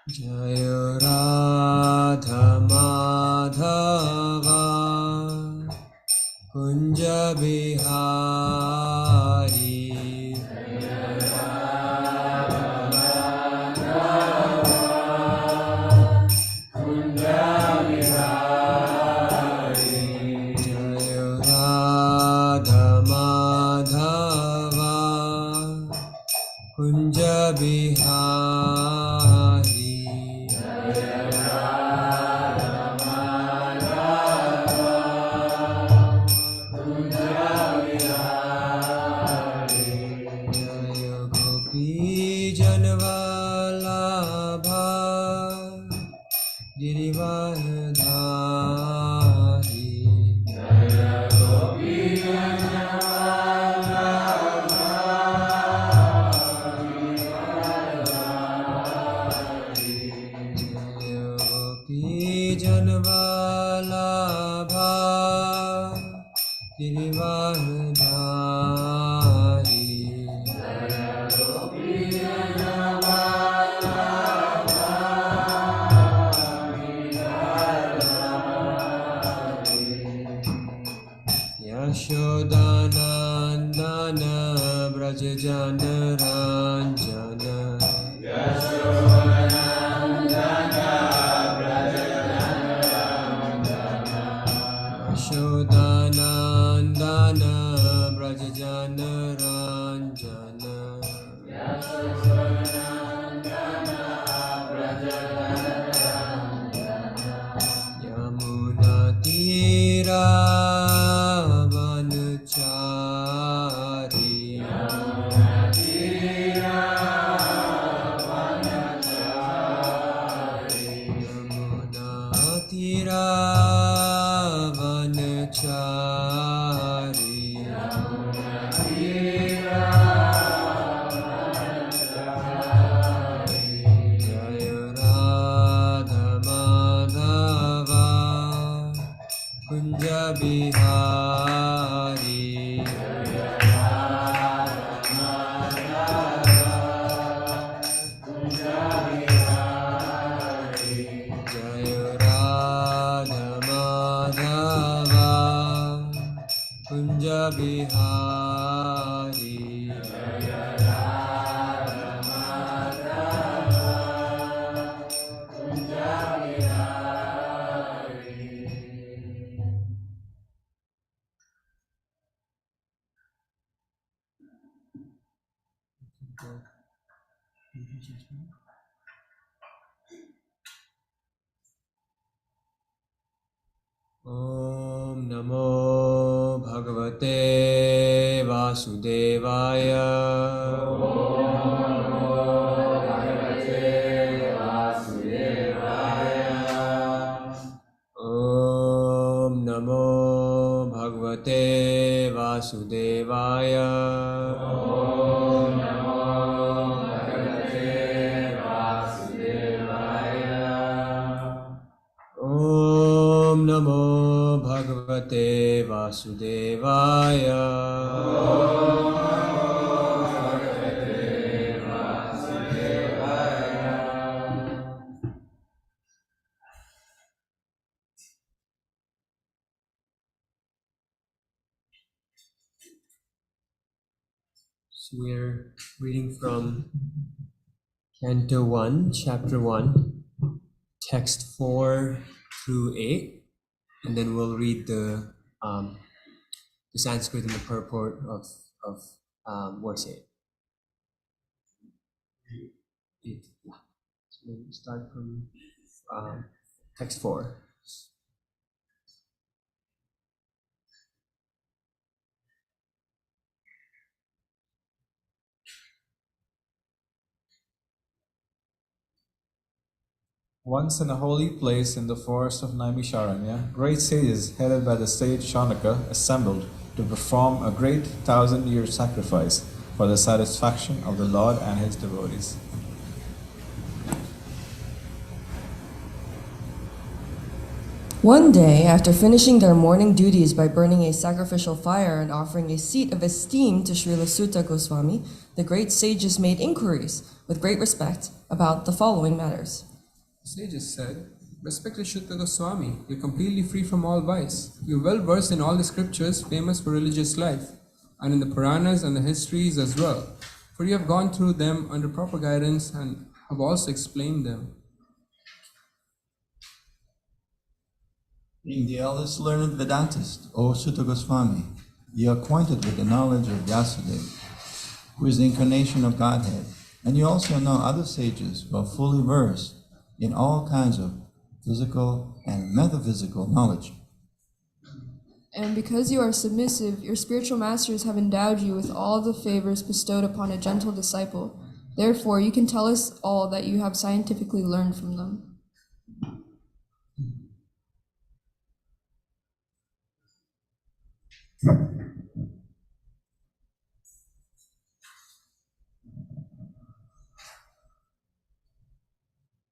Jaya Radha Madhava Kunja Bihari Jaya Radha Madhava Kunja Bihari Jaya Gopi Janvalabha Girivardhari Jaya Gopi Janvalabha Girivardhari Yashodanandana Brajajana Ranjana Yashodanandana Brajajana Ranjana Yamuna Tira Vanachari Yamuna Tira Vanachari Jaya Radha Madhava Kunja Bihari Jaya Radha Madhava Kunja Bihari Om Namo Bhagavate Vasudevaya Om Namo Bhagavate Vasudevaya Om Namo Bhagavate Vasudevaya So we're reading from Canto 1, Chapter 1, Text 4 through 8, and then we'll read the Sanskrit and the purport of verse 8. Yeah. So we'll start from text 4. Once in a holy place in the forest of Naimisaranya, great sages headed by the sage Shaunaka assembled to perform a great 1,000-year sacrifice for the satisfaction of the Lord and his devotees. One day, after finishing their morning duties by burning a sacrificial fire and offering a seat of esteem to Srila Sutta Goswami, the great sages made inquiries with great respect about the following matters. Sages said, "Respected Shuddha Goswami, you're completely free from all vice. You're well versed in all the scriptures famous for religious life, and in the Puranas and the histories as well. For you have gone through them under proper guidance and have also explained them." Being the eldest learned Vedantist, O Sutta Goswami, you are acquainted with the knowledge of Vyasadeva, who is the incarnation of Godhead, and you also know other sages who are fully versed in all kinds of physical and metaphysical knowledge. And because you are submissive, your spiritual masters have endowed you with all the favors bestowed upon a gentle disciple. Therefore, you can tell us all that you have scientifically learned from them.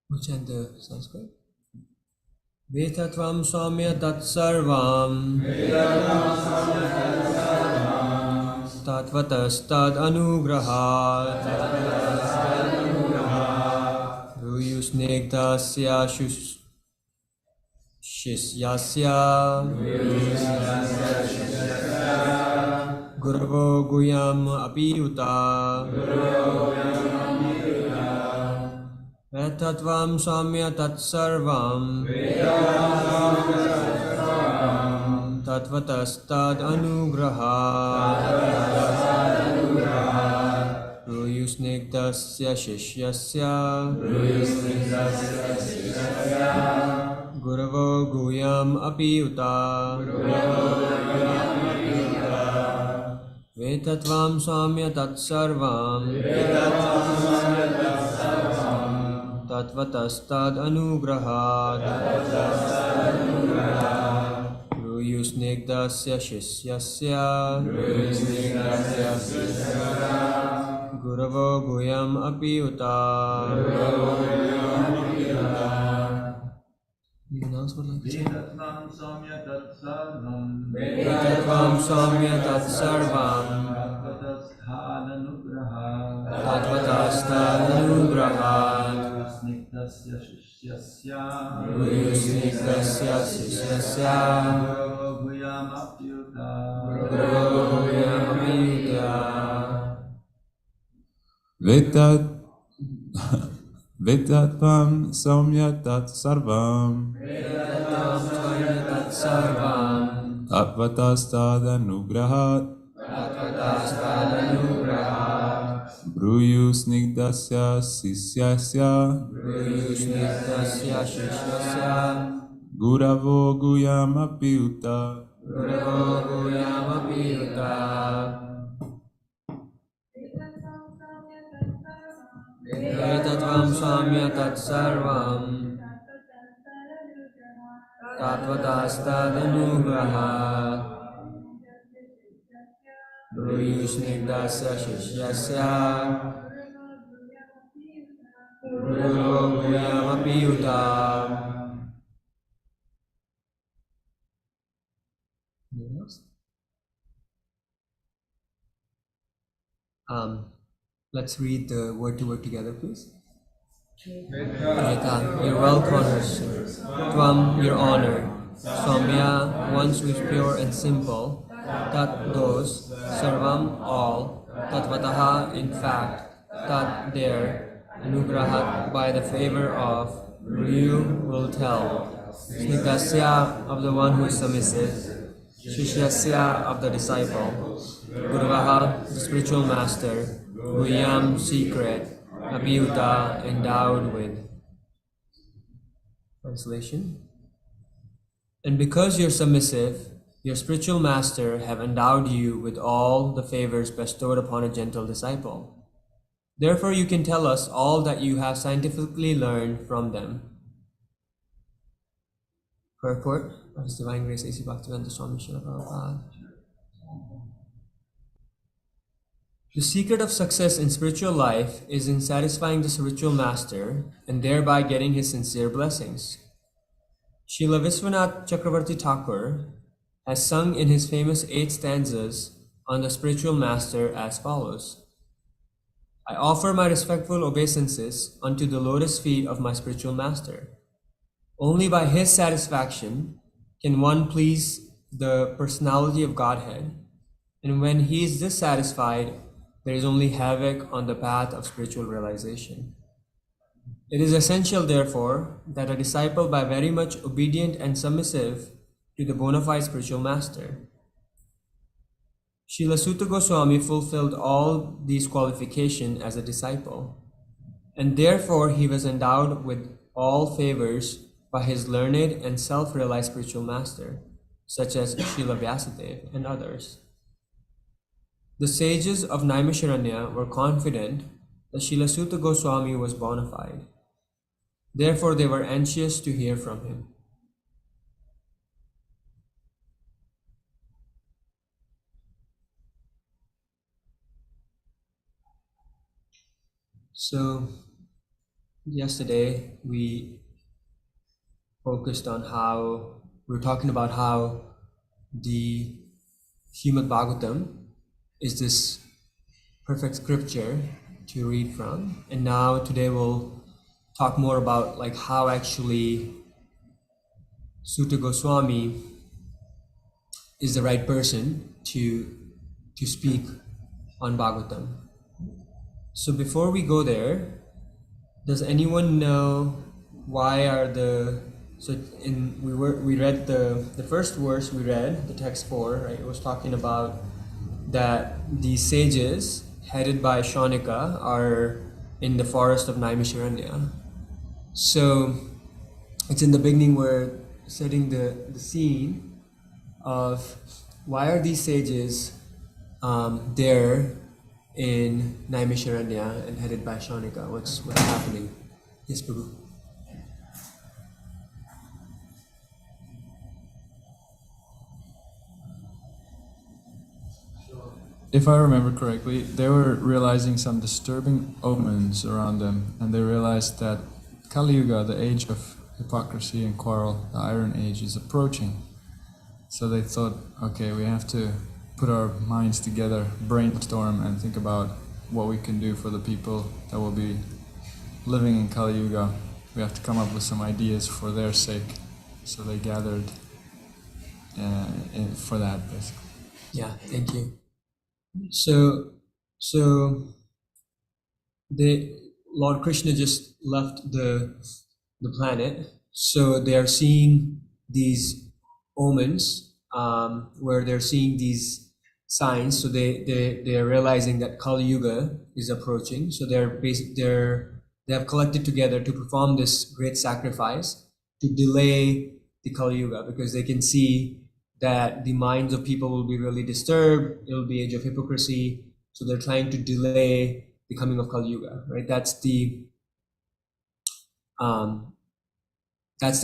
We'll chant the Sanskrit. Vetatvam Samya Tat Sarvam Tatvatastad Anugrahat Ruyusnegdasya Shisyasya Gurvo Guyam Apiyuta Vetatvam Samya Tat Sarvam Tatvatastad Anugrahat Ruyusnegdasya Shishyasya Guravo Guyam Apiyuta Vetatvam Samya Tat Sarvam Tatvatastad Anugrahat Ruyusnegdasya Shishyasya Guravo Guyam Apiyuta. You announce what like Vedatvam Samya Tat Sarvam Vetatvam Samya Tat Sarvam Tatvatastad Anugrahat Snigdasya Shishyasya Ruyusnegdasya Shishyasya Guyam Apyuta Guravo Guyam Apiyuta. Vetatvam Samya Tat Sarvam Vetatvam Samya Tat Sarvam Tatvatastad Anugrahat Tatvatastad Anugrahat Bruyu Snigdasya Sisyasya Ruyusnegdasya Shishyasya Guravo Guyam Apyuta. Guravo Guyam Apiyuta. Vetatvam Samya Tat Sarvam Tatvatastad Anugrahat Ruyusnegdasya Shishyasya Guravo Guyam Apiyuta. Let's read the word to word together, please. Veta, your well-conversed. Tvam, your honor. Samya, ones who is pure and simple. Tat, those. Sarvam, all. Tatvataha, in fact. Tat, there. Anugrahat, by the favor of. Ryu, will tell. Snigdasya, of the one who is submissive. Shishyasya, of the disciple. Gurvaha, the spiritual master. Guyam, secret. Abhyuta, endowed with. Translation. And because you're submissive, your spiritual master have endowed you with all the favors bestowed upon a gentle disciple. Therefore you can tell us all that you have scientifically learned from them. Purport of His Divine Grace A.C. Bhaktivedanta Swami Srila Prabhupada. The secret of success in spiritual life is in satisfying the spiritual master and thereby getting his sincere blessings. Srila Viswanath Chakravarti Thakur has sung in his famous 8 stanzas on the spiritual master as follows. I offer my respectful obeisances unto the lotus feet of my spiritual master. Only by his satisfaction can one please the personality of Godhead, and when he is dissatisfied, there is only havoc on the path of spiritual realization. It is essential, therefore, that a disciple be very much obedient and submissive to the bona fide spiritual master. Srila Sutta Goswami fulfilled all these qualifications as a disciple, and therefore he was endowed with all favors by his learned and self-realized spiritual master, such as Srila Vyasadeva and others. The sages of Naimisaranya were confident that Srila Sutta Goswami was bona fide. Therefore, they were anxious to hear from him. So, yesterday we focused on how we were talking about how the Srimad Bhagavatam is this perfect scripture to read from, and now today we'll talk more about like how actually Sutta Goswami is the right person to speak on Bhagavatam. So before we go there, does anyone know why are we read the first verse we read, the text 4, right? It was talking about that the sages headed by Shaunika are in the forest of Naimisaranya. So it's in the beginning we're setting the scene of why are these sages there in Naimisaranya and headed by Shaunika? What's happening? Yes, Prabhu. If I remember correctly, they were realizing some disturbing omens around them, and they realized that Kali Yuga, the age of hypocrisy and quarrel, the Iron Age, is approaching. So they thought, okay, we have to put our minds together, brainstorm, and think about what we can do for the people that will be living in Kali Yuga. We have to come up with some ideas for their sake. So they gathered for that, basically. Yeah, thank you. So Lord Krishna just left the planet, so they are seeing these omens, where they're seeing these signs. So they are realizing that Kali Yuga is approaching. So they have collected together to perform this great sacrifice to delay the Kali Yuga, because they can see that the minds of people will be really disturbed. It will be age of hypocrisy. So they're trying to delay the coming of Kali Yuga, right? That's the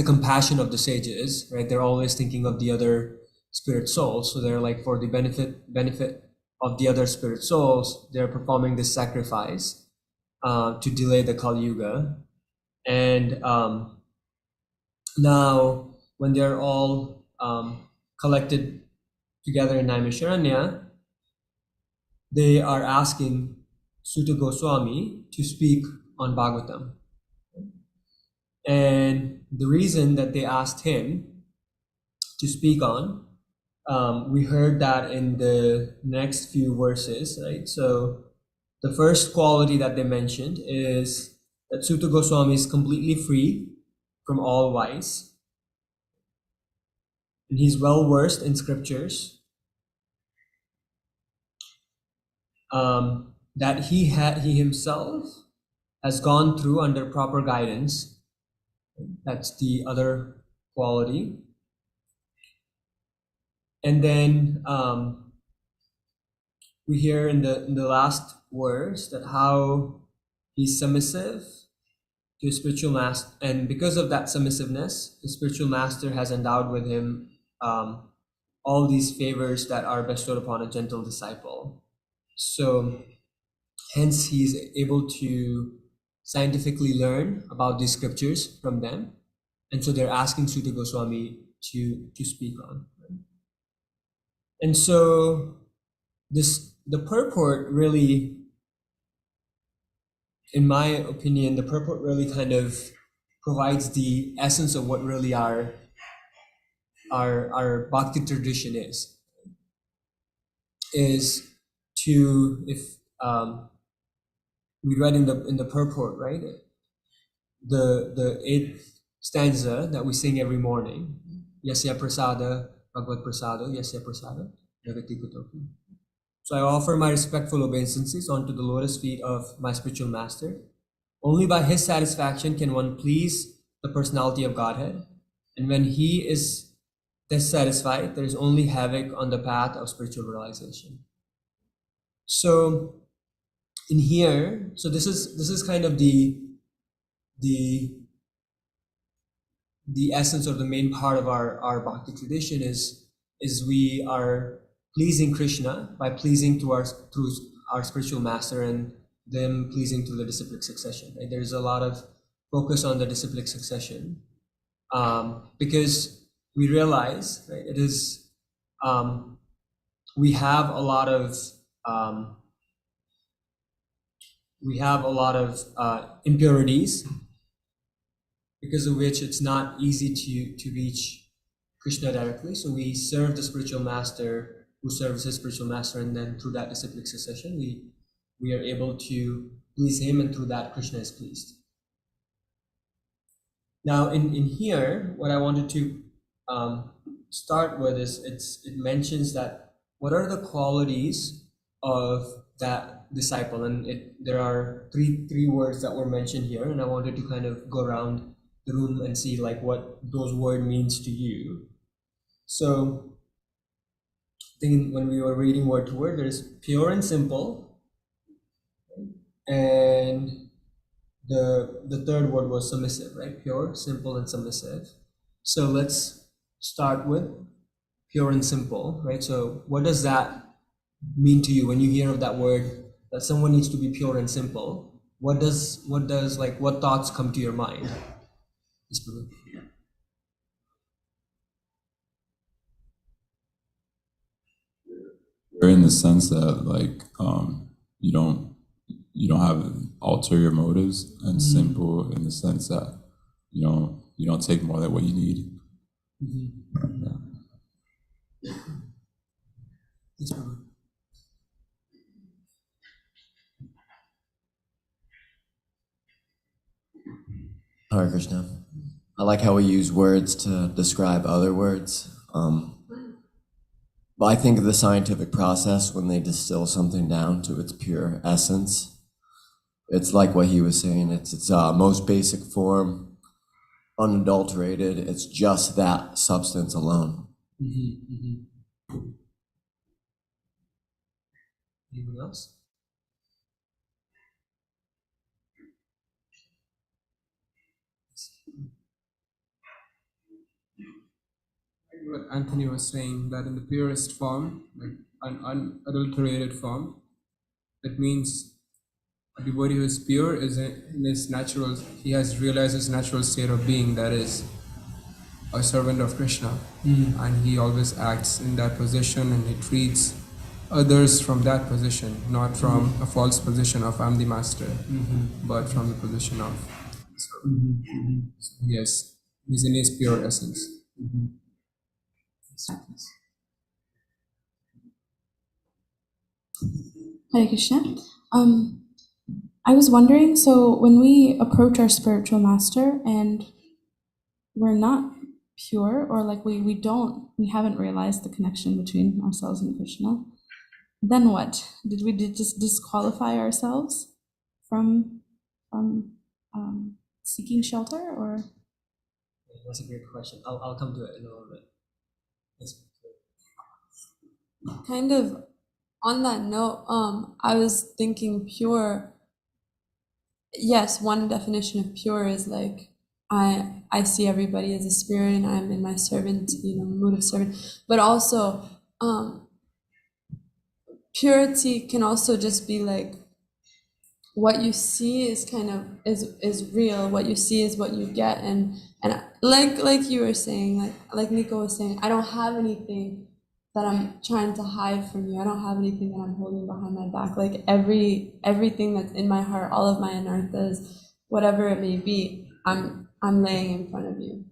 compassion of the sages, right? They're always thinking of the other spirit souls. So they're like, for the benefit of the other spirit souls, they're performing this sacrifice to delay the Kali Yuga. And now when they're all collected together in Naimisaranya, they are asking Sutta Goswami to speak on Bhagavatam. And the reason that they asked him to speak on, we heard that in the next few verses, right? So the first quality that they mentioned is that Sutta Goswami is completely free from all vice. And he's well versed in scriptures, that he himself has gone through under proper guidance. That's the other quality. And then we hear in the last verse that how he's submissive to his spiritual master, and because of that submissiveness, the spiritual master has endowed with him all these favors that are bestowed upon a gentle disciple. So hence he's able to scientifically learn about these scriptures from them, and so they're asking Sutta Goswami to speak on. And so the purport really in my opinion, the purport really kind of provides the essence of what really our bhakti tradition is to, if we read in the purport, right, the eighth stanza that we sing every morning, Yasya Prasada Bhagavad Prasada Yasya Prasada Jagati Kutoki. So I offer my respectful obeisances onto the lotus feet of my spiritual master. Only by his satisfaction can one please the personality of Godhead. And when he is dissatisfied, there is only havoc on the path of spiritual realization. So in here, so this is kind of the essence of the main part of our bhakti tradition is we are pleasing Krishna by pleasing through our spiritual master and them pleasing through the disciplic succession. Right? There's a lot of focus on the disciplic succession because we realize, right, it is we have a lot of impurities, because of which it's not easy to reach Krishna directly. So we serve the spiritual master who serves his spiritual master, and then through that disciplic succession, we are able to please him, and through that Krishna is pleased. Now in here, what I wanted to start with is it mentions that what are the qualities of that disciple, and there are three words that were mentioned here, and I wanted to kind of go around the room and see like what those word means to you. So I think when we were reading word to word, there's pure and simple, and the third word was submissive, right? Pure, simple, and submissive. So let's start with pure and simple, right? So what does that mean to you when you hear of that word, that someone needs to be pure and simple? What thoughts come to your mind? Or in the sense that like you don't have ulterior motives, and simple in the sense that you don't take more than what you need. Hare Krishna. I like how we use words to describe other words. But I think of the scientific process when they distill something down to its pure essence. It's like what he was saying. It's its most basic form, unadulterated. It's just that substance alone. Anyone else? What Anthony was saying, that in the purest form, like an unadulterated form, that means a devotee who is pure is in his natural, he has realized his natural state of being, that is a servant of Krishna, and he always acts in that position, and he treats others from that position, not from a false position of I'm the master, but from the position of servant. So yes, he's in his pure essence. Hare Krishna. I was wondering, so when we approach our spiritual master and we're not pure, or like we haven't realized the connection between ourselves and Krishna, then what? Did we just disqualify ourselves from seeking shelter, or? That's a great question. I'll come to it in a little bit. Kind of on that note, I was thinking pure. Yes, one definition of pure is like I see everybody as a spirit, and I'm in my servant, mood of servant. But also, purity can also just be like what you see is kind of is real. What you see is what you get, and like you were saying, like Nico was saying, I don't have anything that I'm trying to hide from you. I don't have anything that I'm holding behind my back. Like everything that's in my heart, all of my anarthas, whatever it may be, I'm laying in front of you.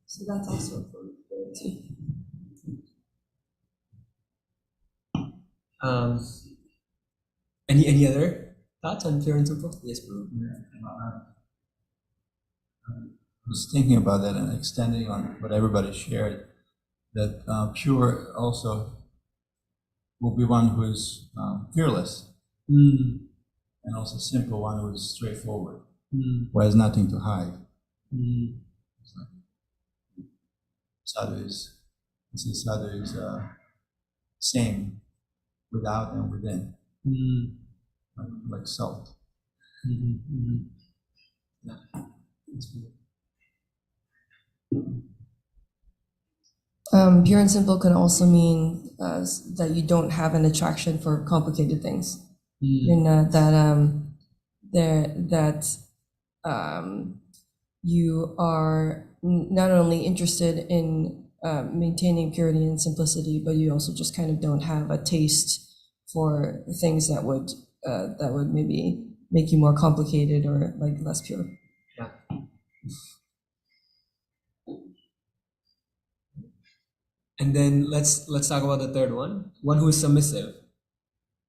So that's also a form of purity. Any other thoughts on pure and simple? Yes, bro. I was thinking about that and extending on what everybody shared, that pure also will be one who is fearless, and also simple, one who is straightforward, who has nothing to hide. Sadhu is same without and within, like salt. Pure and simple can also mean that you don't have an attraction for complicated things. You're not that you are not only interested in maintaining purity and simplicity, but you also just kind of don't have a taste for things that would maybe make you more complicated or like less pure. Yeah. And then let's talk about the third one who is submissive.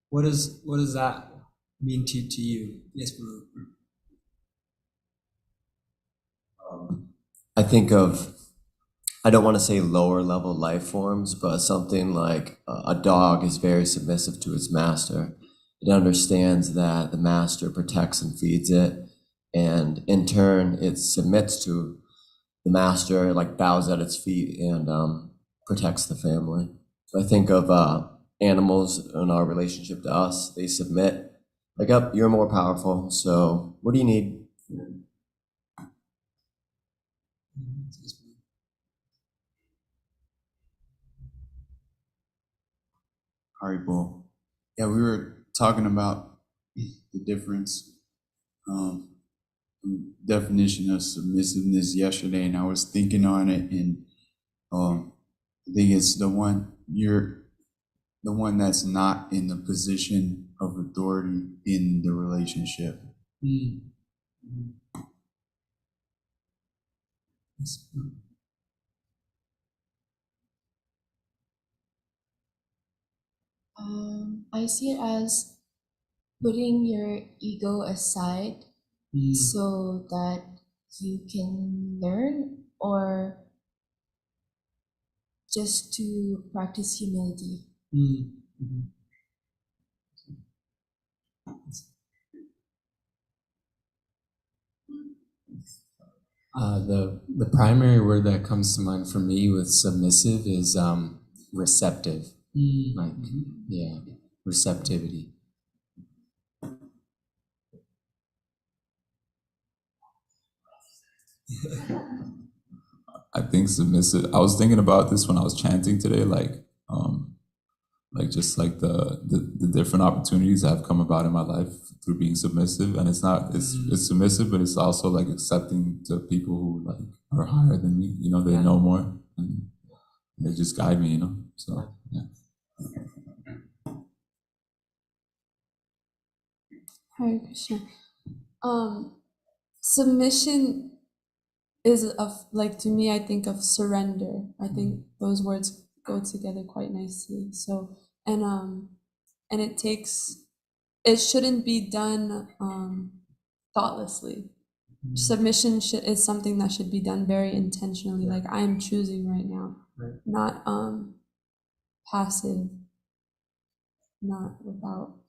What does that mean to you? Yes, Guru. I think of, I don't want to say lower level life forms, but something like a dog is very submissive to its master. It understands that the master protects and feeds it, and in turn, it submits to the master, like bows at its feet and protects the family. So I think of animals in our relationship to us. They submit, like, up, you're more powerful, so what do you need? Haribol. Yeah, we were talking about the difference, definition of submissiveness yesterday, and I was thinking on it, and I think it's the one that's not in the position of authority in the relationship. I see it as putting your ego aside so that you can learn, or just to practice humility. The primary word that comes to mind for me with submissive is receptive. Like, yeah, receptivity. I think submissive. I was thinking about this when I was chanting today, like just like the different opportunities that have come about in my life through being submissive, and it's submissive, but it's also like accepting to people who like are higher than me. You know, they know more, and they just guide me. You know, so yeah. Hare Krishna. Submission is like, to me, I think of surrender. I think those words go together quite nicely. So and it shouldn't be done thoughtlessly. Submission is something that should be done very intentionally. Like, I am choosing right now, not passive, not without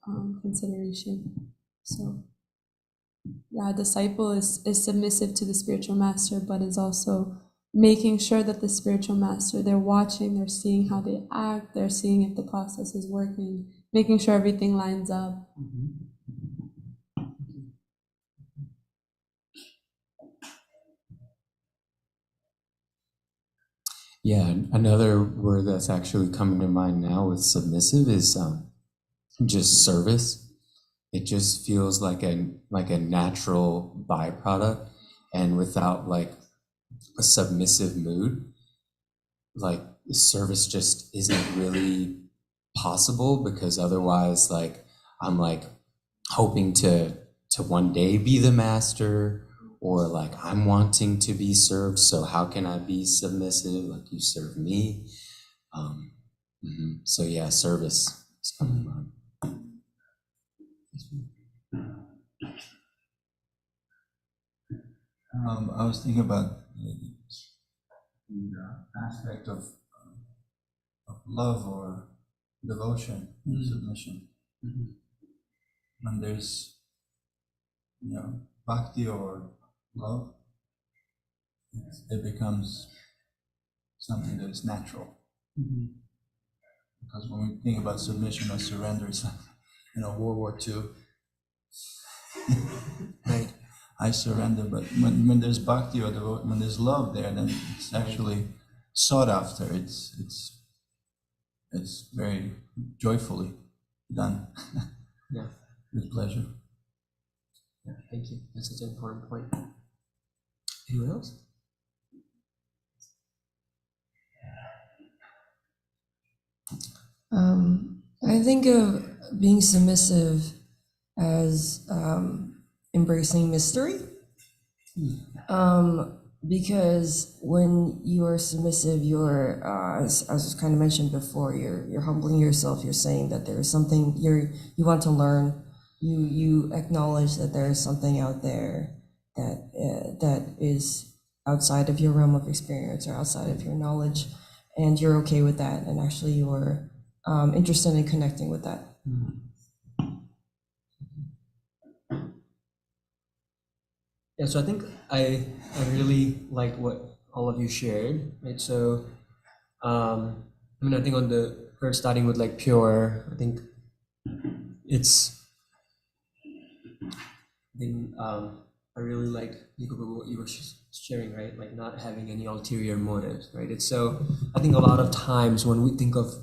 consideration. So yeah, a disciple is submissive to the spiritual master, but is also making sure that the spiritual master, they're watching, they're seeing how they act, they're seeing if the process is working, making sure everything lines up. Yeah, another word that's actually coming to mind now with submissive is just service. It just feels like a natural byproduct, and without like a submissive mood, like service just isn't really possible, because otherwise, like, I'm like hoping to one day be the master, or like I'm wanting to be served, so how can I be submissive? Like, you serve me. So yeah, service is coming to mind. I was thinking about the aspect of love or devotion, submission. When there's, bhakti or love, it becomes something that is natural. Because when we think about submission or surrender, it's like, World War II. Right. I surrender, but when there's bhakti or when there's love there, then it's actually sought after. It's very joyfully done. Yeah. With pleasure. Yeah, thank you. That's such an important point. Anyone else? I think of being submissive as embracing mystery. Because when you are submissive, you're, as was kind of mentioned before, you're humbling yourself. You're saying that there is something you want to learn. You acknowledge that there is something out there that is outside of your realm of experience or outside of your knowledge, and you're okay with that. And actually, you're interested in connecting with that. Yeah, so I think I really liked what all of you shared, right? So, I think on the first, starting with like pure, I think I really like what you were sharing, right? Like not having any ulterior motives, right? It's so, I think a lot of times when we think of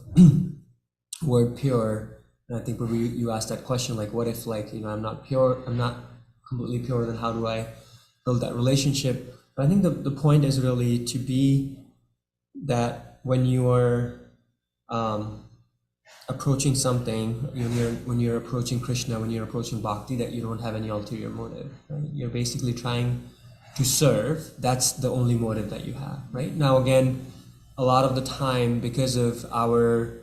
word pure, and I think when you asked that question, like what if like, I'm not pure, I'm not completely pure, then how do I build that relationship? But I think the point is really to be that when you are approaching something, when you're approaching Krishna, when you're approaching bhakti, that you don't have any ulterior motive, right? You're basically trying to serve. That's the only motive that you have, right? Now again, a lot of the time, because of our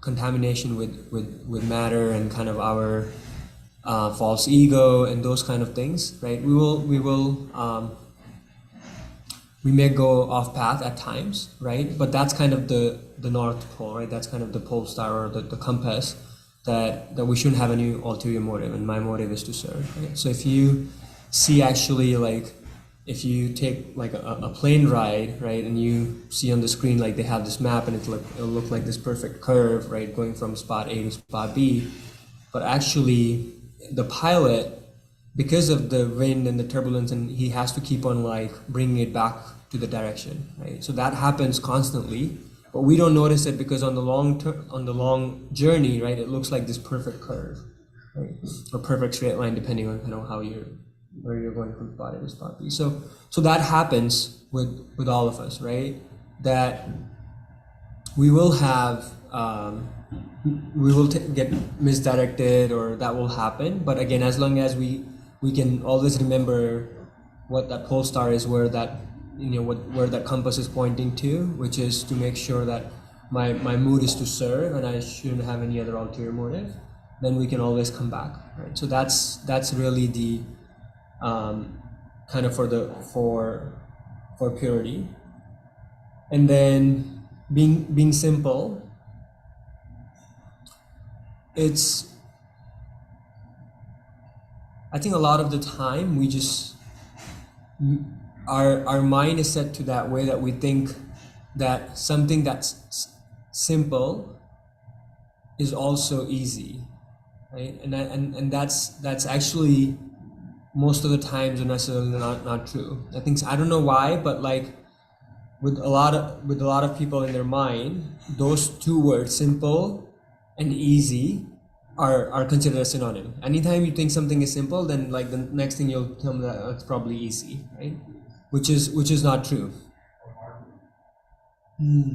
contamination with matter and kind of our false ego and those kind of things, right? We may go off path at times, right? But that's kind of the North Pole, right? That's kind of the pole star or the compass that we shouldn't have any ulterior motive, and my motive is to serve, right? So if you see actually like, if you take like a plane ride, right, and you see on the screen like they have this map and it'll look like this perfect curve, right, going from spot A to spot B, but actually the pilot, because of the wind and the turbulence, and he has to keep on like bringing it back to the direction, right? So that happens constantly, but we don't notice it because on the long journey, right, it looks like this perfect curve, right, or perfect straight line, depending on where you're going from spot A to spot B. So that happens with all of us, right? That we will have get misdirected, or that will happen. But again, as long as we can always remember what that pole star is, where that where that compass is pointing to, which is to make sure that my mood is to serve and I shouldn't have any other ulterior motive, then we can always come back, right? So that's really the kind of for purity. And then being simple, I think a lot of the time we just, our mind is set to that way that we think that something that's simple is also easy, right? And that's actually most of the times necessarily not true. I don't know why, but like with a lot of people in their mind, those two words, simple and easy, are considered a synonym. Anytime you think something is simple, then like the next thing you'll tell me that it's probably easy, right? Which is not true. Right.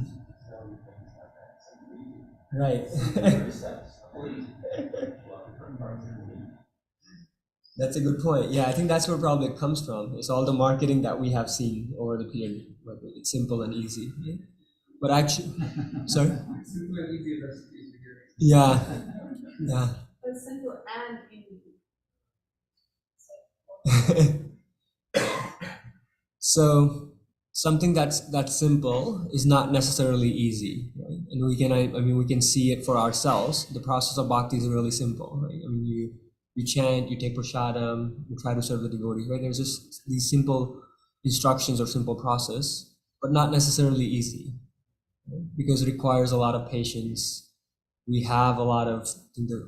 That's a good point. Yeah, I think that's where probably it comes from. It's all the marketing that we have seen over the period. Like, it's simple and easy. Yeah. But actually, sorry? Simple and easy recipes. Yeah. Yeah. It's simple and easy. So something that's simple is not necessarily easy, right? And I mean we can see it for ourselves. The process of bhakti is really simple, right? I mean you chant, you take prasadam, you try to serve the devotees, right? There's just these simple instructions or simple process, but not necessarily easy, right? Because it requires a lot of patience. We have a lot of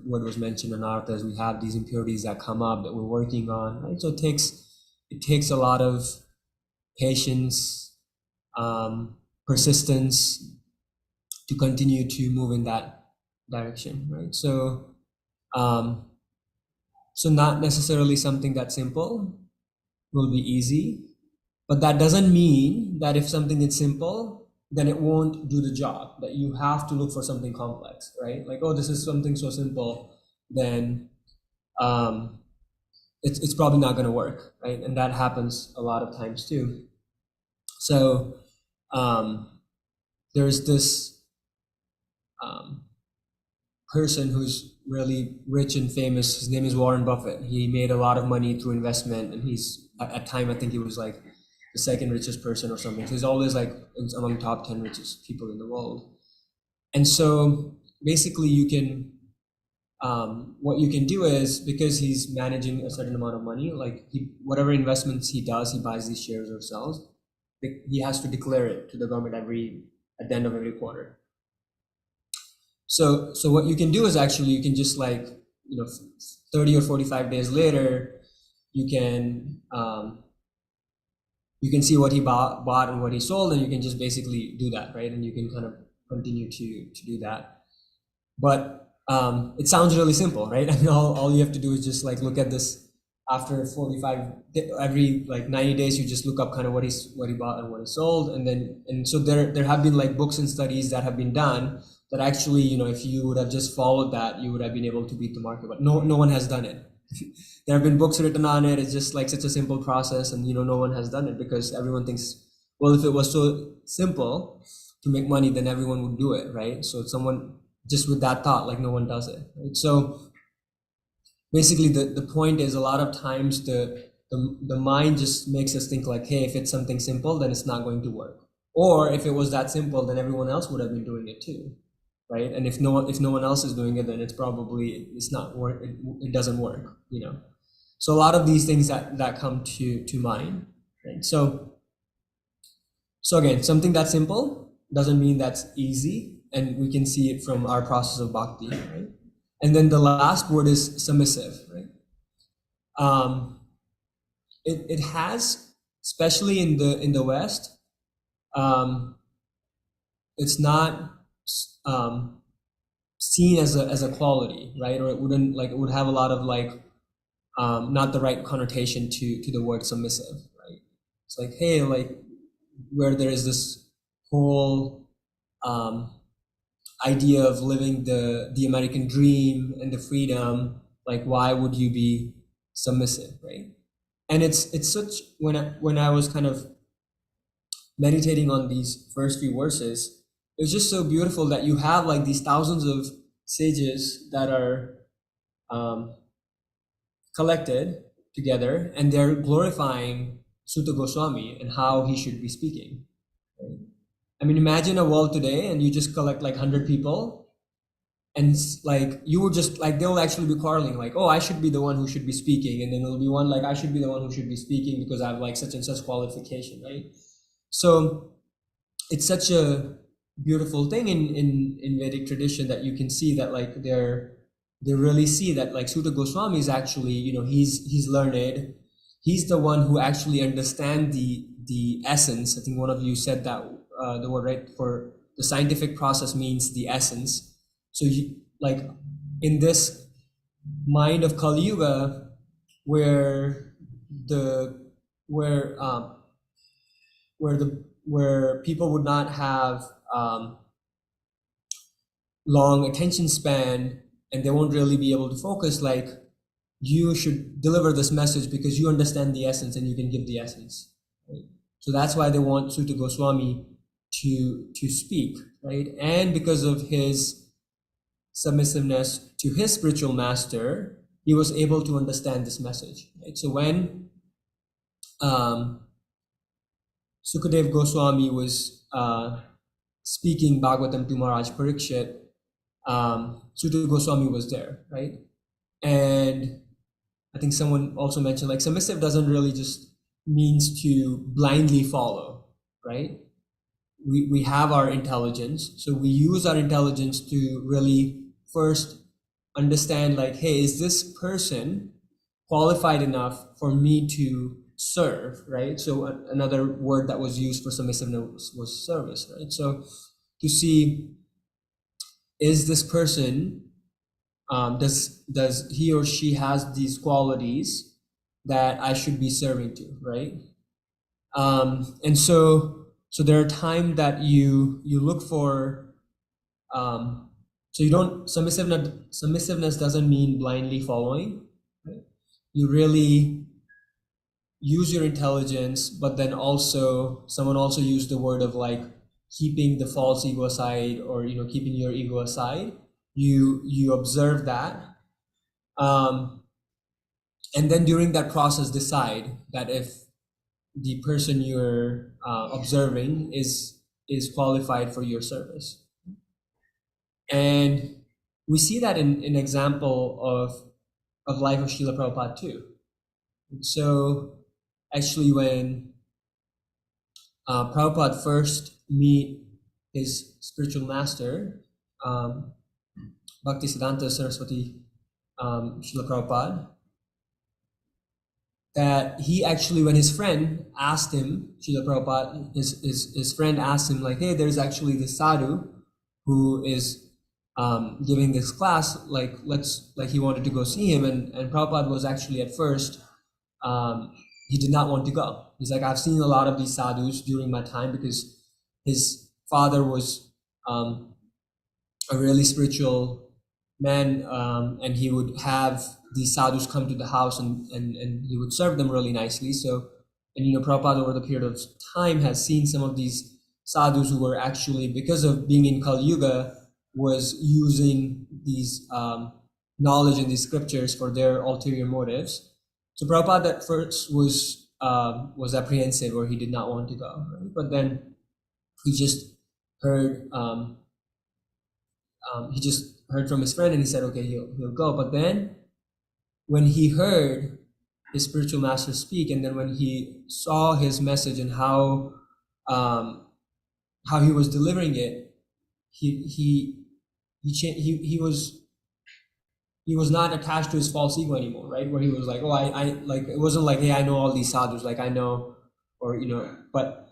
what was mentioned in Arthas, we have these impurities that come up that we're working on, right? So it takes a lot of patience, persistence to continue to move in that direction, right? So, so not necessarily something that's simple will be easy, but that doesn't mean that if something is simple, then it won't do the job, that you have to look for something complex, right? Like, oh, this is something so simple, then it's probably not going to work, right? And that happens a lot of times too. So there's this person who's really rich and famous. His name is Warren Buffett. He made a lot of money through investment, and he's at time I think he was like the second richest person or something. So he's always like among top 10 richest people in the world. And so basically you can what you can do is, because he's managing a certain amount of money, like whatever investments he does, he buys these shares or sells, he has to declare it to the government at the end of every quarter. So what you can do is actually you can just 30 or 45 days later, you can see what he bought and what he sold, and you can just basically do that, right? And you can kind of continue to do that. But it sounds really simple, right? I mean, all you have to do is just look at this after 45, every 90 days, you just look up kind of what he bought and what he sold. And so there have been books and studies that have been done that actually, if you would have just followed that, you would have been able to beat the market, but no one has done it. There have been books written on it. It's just such a simple process, and no one has done it because everyone thinks, well, if it was so simple to make money, then everyone would do it, right? So someone just with that thought, no one does it, right? So basically the point is, a lot of times the mind just makes us think hey, if it's something simple, then it's not going to work. Or if it was that simple, then everyone else would have been doing it too, right? And if no one else is doing it, then it's not work. It doesn't work, So a lot of these things that come to mind, right? So again, something that's simple doesn't mean that's easy, and we can see it from our process of bhakti, right? And then the last word is submissive, right? It has, especially in the West, it's not seen as a quality, right? Or it wouldn't it would have a lot of not the right connotation to the word submissive, right? It's hey, where there is this whole idea of living the American dream and the freedom, why would you be submissive, right? And it's such, when I was kind of meditating on these first few verses, it's just so beautiful that you have these thousands of sages that are collected together, and they're glorifying Sutta Goswami and how he should be speaking, right? I mean, imagine a world today and you just collect 100 people, and you would just they'll actually be quarreling oh, I should be the one who should be speaking, and then there'll be one I should be the one who should be speaking because I have such and such qualification, right? So it's such a beautiful thing in Vedic tradition that you can see that they really see that Sutta Goswami is actually, he's learned, he's the one who actually understands the essence. I think one of you said that the word, right, for the scientific process means the essence. So in this mind of Kali Yuga, where the where people would not have long attention span and they won't really be able to focus, like you should deliver this message because you understand the essence and you can give the essence. Right? So that's why they want Sutta Goswami to speak, right? And because of his submissiveness to his spiritual master, he was able to understand this message. Right? So when Sukadev Goswami was speaking Bhagavatam to Maharaj Parikshit, Sutta Goswami was there, right? And I think someone also mentioned, like, submissive doesn't really just means to blindly follow, right? We have our intelligence, so we use our intelligence to really first understand, like, hey, is this person qualified enough for me to serve, right? So another word that was used for submissiveness was service, right? So to see, is this person, does he or she has these qualities that I should be serving to, right? And so there are times that you look for, so you don't, submissiveness doesn't mean blindly following, right? You really use your intelligence, but then also someone also used the word of like keeping the false ego aside, or keeping your ego aside. You observe that, and then during that process decide that if the person you're observing is qualified for your service. And we see that in an example of life of Srila Prabhupada too. So actually when Prabhupada first meet his spiritual master, Bhaktisiddhanta Saraswati Srila Prabhupada, that he actually, when his friend asked him, Srila Prabhupada, his friend asked him, like, hey, there's actually this sadhu who is giving this class, like he wanted to go see him, and Prabhupada was actually at first, he did not want to go. He's like, I've seen a lot of these sadhus during my time, because his father was a really spiritual man, and he would have these sadhus come to the house and he would serve them really nicely. So, and Prabhupada over the period of time has seen some of these sadhus who were actually, because of being in Kali Yuga, was using these knowledge in these scriptures for their ulterior motives. So Prabhupada at first was apprehensive, or he did not want to go, right? But then he just heard from his friend, and he said, okay, he'll go. But then when he heard his spiritual master speak, and then when he saw his message and how he was delivering it, he was not attached to his false ego anymore, right? Where he was like, oh, I like, it wasn't like, hey, I know all these sadhus, like I know, or but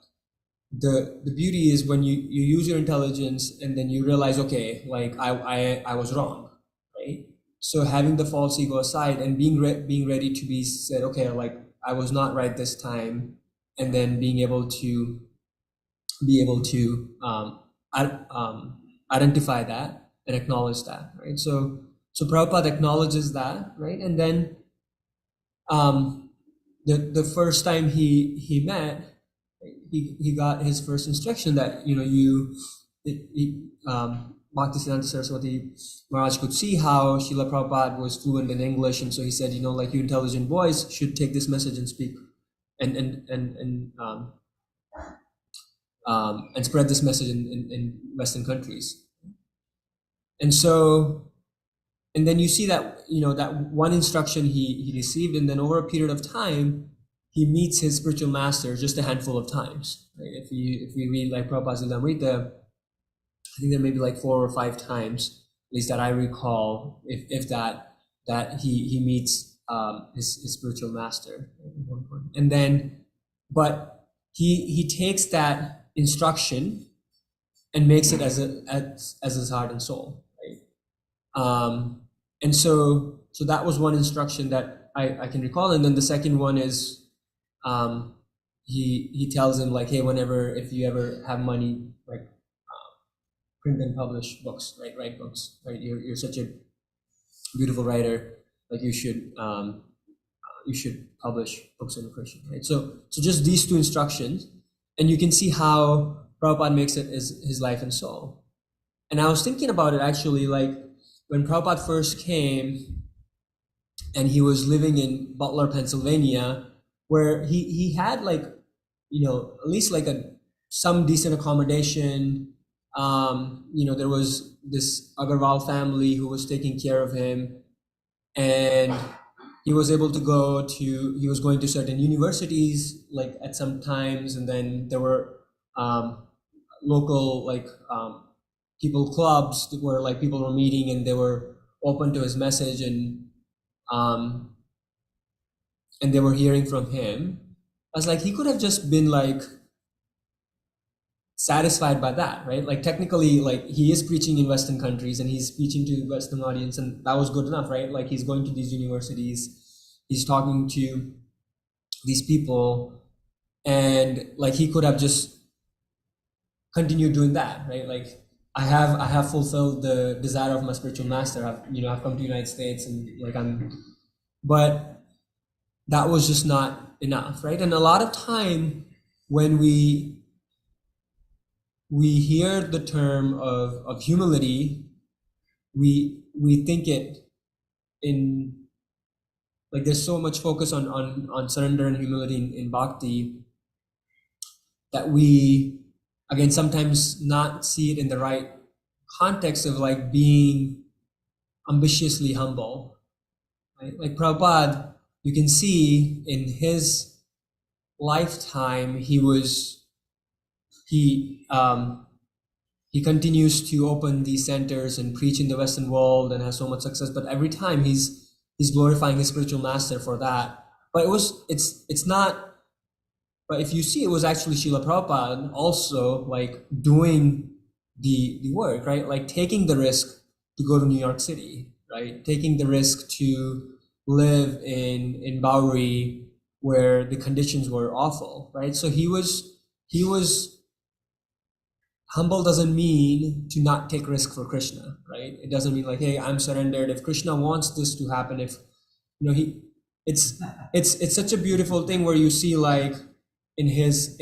the beauty is when you use your intelligence and then you realize, okay, like I was wrong, right? So having the false ego aside and being ready to be said, okay, like I was not right this time, and then being able to identify that and acknowledge that, right? So Prabhupada acknowledges that, right? And then the first time he met, he got his first instruction that Bhaktisiddhanta Saraswati Maharaj could see how Srila Prabhupada was fluent in English, and so he said, like, you intelligent boys should take this message and speak and spread this message in Western countries. And so, and then you see that that one instruction he received, and then over a period of time he meets his spiritual master just a handful of times. Right? If we read like Prabhupada's Lilamrita, I think there may be like 4 or 5 times, at least that I recall, if that he meets his spiritual master at one point. And then, but he takes that instruction and makes it as his heart and soul, right? And so that was one instruction that I can recall. And then the second one is, he tells him like, hey, whenever if you ever have money, like print and publish books, right? Write books, right? You're such a beautiful writer, like you should publish books in Christian, right? So just these two instructions, and you can see how Prabhupada makes it his life and soul. And I was thinking about it actually, like when Prabhupada first came, and he was living in Butler, Pennsylvania, where he had like, at least like some decent accommodation. There was this Agarwal family who was taking care of him, and he was able to he was going to certain universities like at some times, and then there were local like people clubs where like people were meeting and they were open to his message, and they were hearing from him. I was like, he could have just been like satisfied by that, right? Like technically, like he is preaching in Western countries and he's preaching to Western audience, and that was good enough, right? Like he's going to these universities, he's talking to these people, and like he could have just continued doing that, right? Like I have fulfilled the desire of my spiritual master. I've come to the United States, and like but that was just not enough, right? And a lot of time when we hear the term of humility, we think it in like there's so much focus on surrender and humility in bhakti that we again sometimes not see it in the right context of like being ambitiously humble, right? Like Prabhupada, you can see in his lifetime he continues to open these centers and preach in the Western world and has so much success, but every time he's glorifying his spiritual master for that. But it's not, but if you see, it was actually Srila Prabhupada also like doing the work, right? Like taking the risk to go to New York City, right? Taking the risk to live in Bowery where the conditions were awful, right? So he was humble. Doesn't mean to not take risk for Krishna, right? It doesn't mean like, hey, I'm surrendered. If Krishna wants this to happen, if it's such a beautiful thing where you see like in his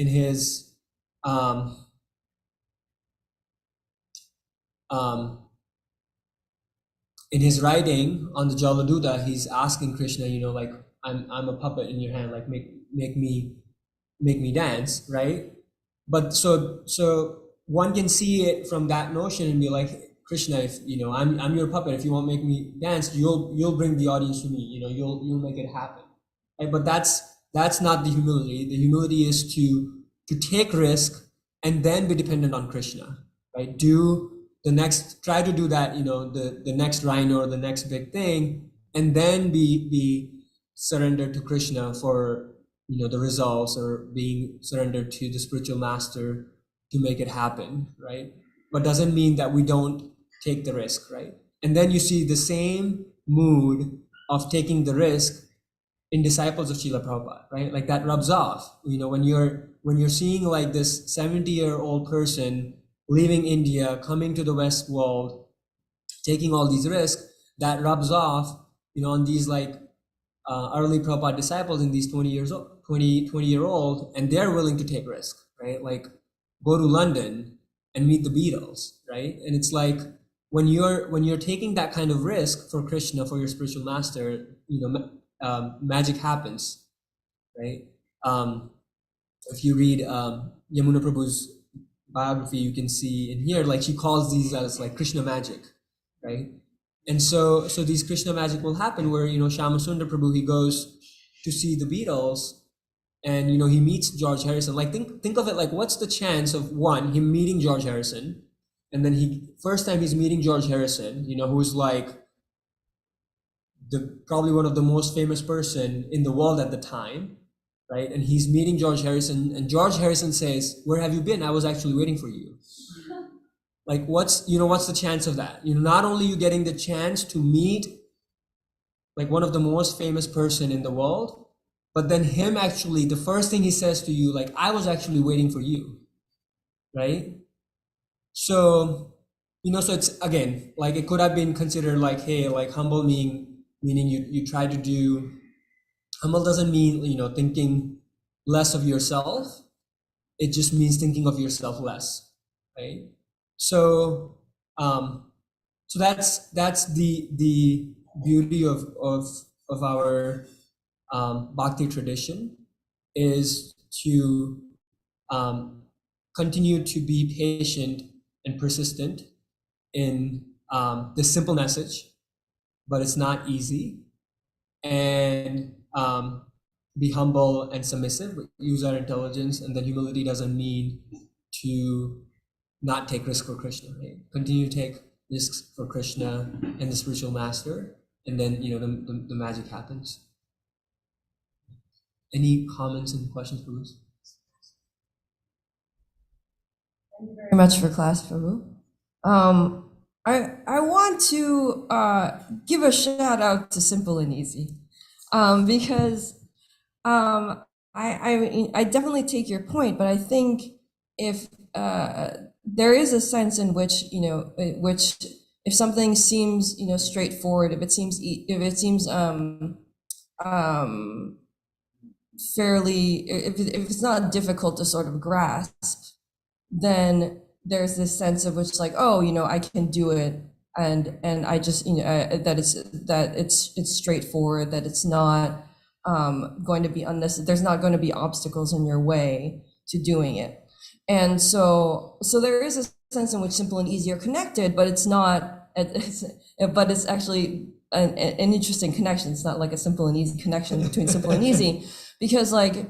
writing on the Jaladuta, he's asking Krishna, like I'm a puppet in your hand, like make me dance, right? But so one can see it from that notion and be like, Krishna, if I'm your puppet, if you won't make me dance, you'll bring the audience to me, you'll make it happen, right? But that's not the humility. The humility is to take risk and then be dependent on Krishna, right? Try to do that, the next rhino or the next big thing, and then be surrendered to Krishna for the results, or being surrendered to the spiritual master to make it happen, right? But doesn't mean that we don't take the risk, right? And then you see the same mood of taking the risk in disciples of Srila Prabhupada, right? Like that rubs off, when you're seeing like this 70-year-old person leaving India, coming to the West world, taking all these risks, that rubs off, on these like early Prabhupada disciples in these 20-year-old, and they're willing to take risk, right? Like go to London and meet the Beatles, right? And it's like when you're taking that kind of risk for Krishna, for your spiritual master, magic happens, right? If you read Yamuna Prabhu's biography, you can see in here, like she calls these as like Krishna magic, right? And so these Krishna magic will happen where, Shama Sundar Prabhu, he goes to see the Beatles, and, he meets George Harrison. Like think of it like, what's the chance of him meeting George Harrison, and then first time he's meeting George Harrison, who's like probably one of the most famous person in the world at the time, right? And he's meeting George Harrison, and George Harrison says, "Where have you been? I was actually waiting for you." Like what's the chance of that? Not only you getting the chance to meet like one of the most famous person in the world, but then him actually, the first thing he says to you, like, I was actually waiting for you, right? So, so it's, again, like, it could have been considered like, hey, like, humble meaning you try to do, humble doesn't mean, thinking less of yourself. It just means thinking of yourself less, right? So, so that's the beauty of our bhakti tradition, is to continue to be patient and persistent in this simple message, but it's not easy, and be humble and submissive, use our intelligence, and then humility doesn't mean to not take risk for Krishna, right? Continue to take risks for Krishna and the spiritual master, and then the magic happens. Any comments and questions, Bruce? Thank you very much for class, Prabhu. I want to give a shout out to Simple and Easy, because I definitely take your point, but I think if there is a sense in which if something seems straightforward, if it seems fairly, if it's not difficult to sort of grasp, then there's this sense of which, like, oh, I can do it, and I just that it's straightforward, that it's not going to be unnecessary. There's not going to be obstacles in your way to doing it, and so there is a sense in which simple and easy are connected, but it's not. But it's actually an interesting connection. It's not like a simple and easy connection between simple and easy, because like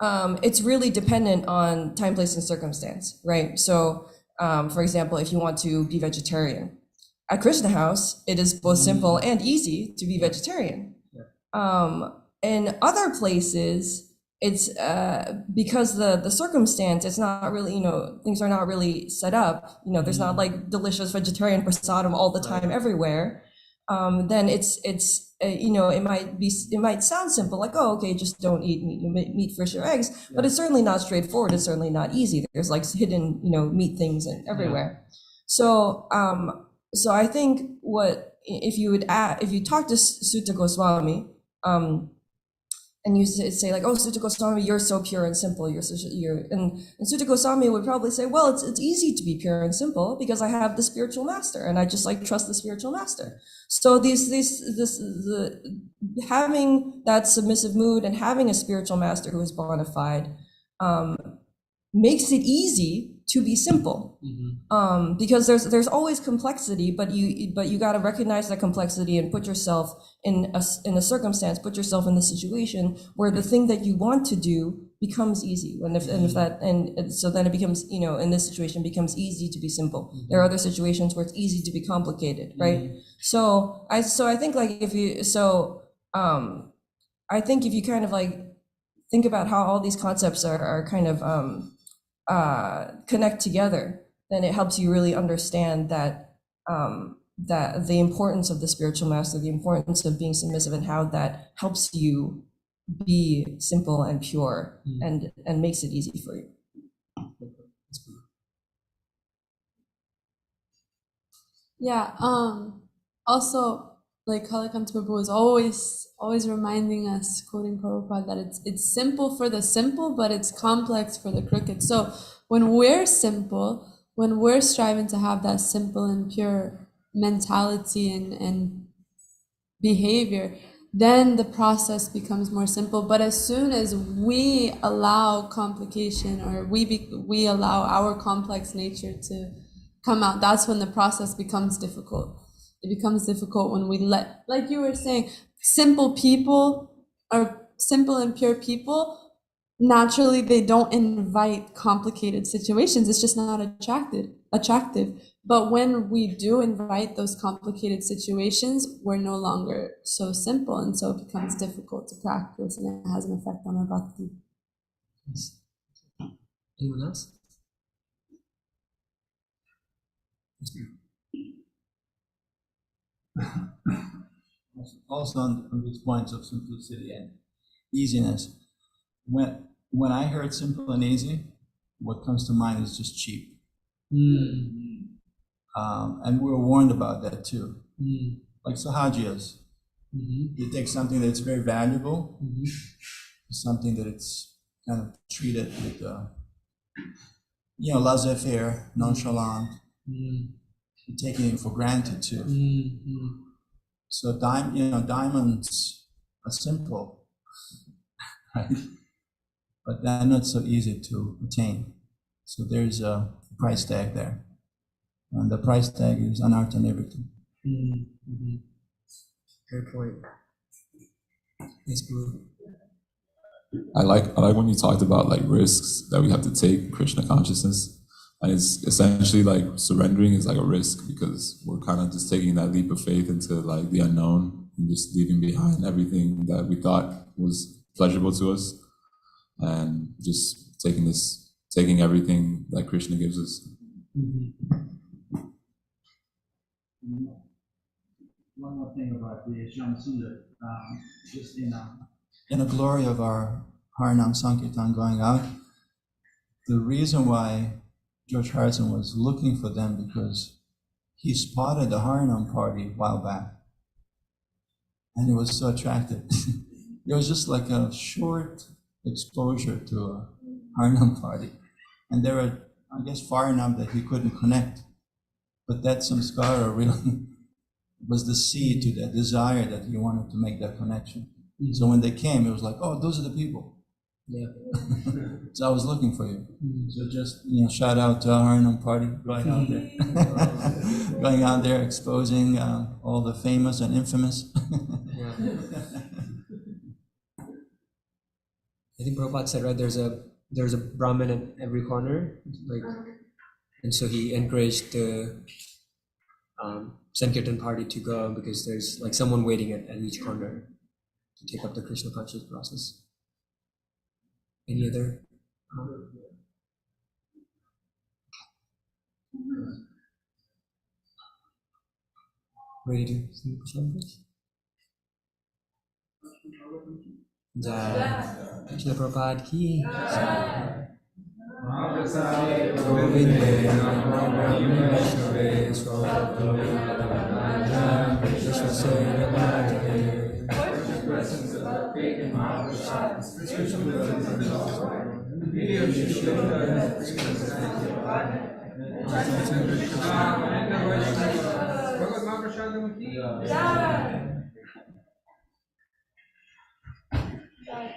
it's really dependent on time, place, and circumstance, right? So, for example, if you want to be vegetarian, at Krishna House, it is both simple and easy to be vegetarian. In other places, it's because the circumstance, it's not really, things are not really set up. There's not like delicious vegetarian prasadam all the time everywhere. Then it's it might sound simple, like, oh, okay, just don't eat meat, fish, or eggs, but it's certainly not straightforward. It's certainly not easy. There's like hidden meat things everywhere. So so I think if you talk to Sutta Goswami, and you say like, oh, Sutta Goswami, you're so pure and simple. And Sutta Goswami would probably say, well, it's easy to be pure and simple because I have the spiritual master, and I just like trust the spiritual master. So having that submissive mood and having a spiritual master who is bona fide makes it easy to be simple. Because there's always complexity, but you got to recognize that complexity and put yourself in a circumstance, put yourself in the situation where the thing that you want to do becomes easy. So then it becomes, in this situation, becomes easy to be simple. There are other situations where it's easy to be complicated, right? So I think like I think if you kind of like think about how all these concepts are kind of connect together, then it helps you really understand that that the importance of the spiritual master, the importance of being submissive, and how that helps you be simple and pure and makes it easy for you. Yeah. Also, like Kalakanta Prabhu is always reminding us, quoting Prabhupada, that it's simple for the simple, but it's complex for the crooked. So when we're simple, when we're striving to have that simple and pure mentality and behavior, then the process becomes more simple. But as soon as we allow complication, or we allow our complex nature to come out, that's when the process becomes difficult. It becomes difficult when we let, like you were saying, simple people or simple and pure people, naturally they don't invite complicated situations. It's just not attractive. But when we do invite those complicated situations, we're no longer so simple, and so it becomes difficult to practice, and it has an effect on our bhakti. Anyone else? Also on these points of simplicity and easiness. When I heard simple and easy, what comes to mind is just cheap. And we're warned about that too. Like sahajas. You take something that's very valuable, something that it's kind of treated with, laissez-faire, nonchalant, taking it for granted too. So diamonds are simple, right? But they're not so easy to attain. So there's a price tag there. And the price tag is anartha nivritti. Good point. Yes, Guru. I like when you talked about like risks that we have to take in Krishna consciousness, and it's essentially like surrendering is like a risk because we're kind of just taking that leap of faith into like the unknown and just leaving behind everything that we thought was pleasurable to us, and just taking everything that Krishna gives us. One more thing about the Shyam Sundar, just in the glory of our Harinam Sankirtan going out, the reason why George Harrison was looking for them because he spotted the Harinam party a while back, and he was so attracted. It was just like a short exposure to a Harinam party, and they were, I guess, far enough that he couldn't connect. But that samskara really was the seed to that desire that he wanted to make that connection. So when they came, it was like, oh, those are the people. Yeah. So I was looking for you. So just shout out to our Harinam party going out there, going out there exposing all the famous and infamous. Yeah. I think Prabhupada said, right, there's a Brahmin at every corner, like, and so he encouraged the Sankirtan party to go because there's like someone waiting at each corner to take up the Krishna conscious process. Any other? Ready to sing Krishna please? Jai. Krishna Prabhupada ki. Govinde Namo Brahmane Vaishnave Swami Krishna Seva presence of our faith in Mahaprasad, spiritual video.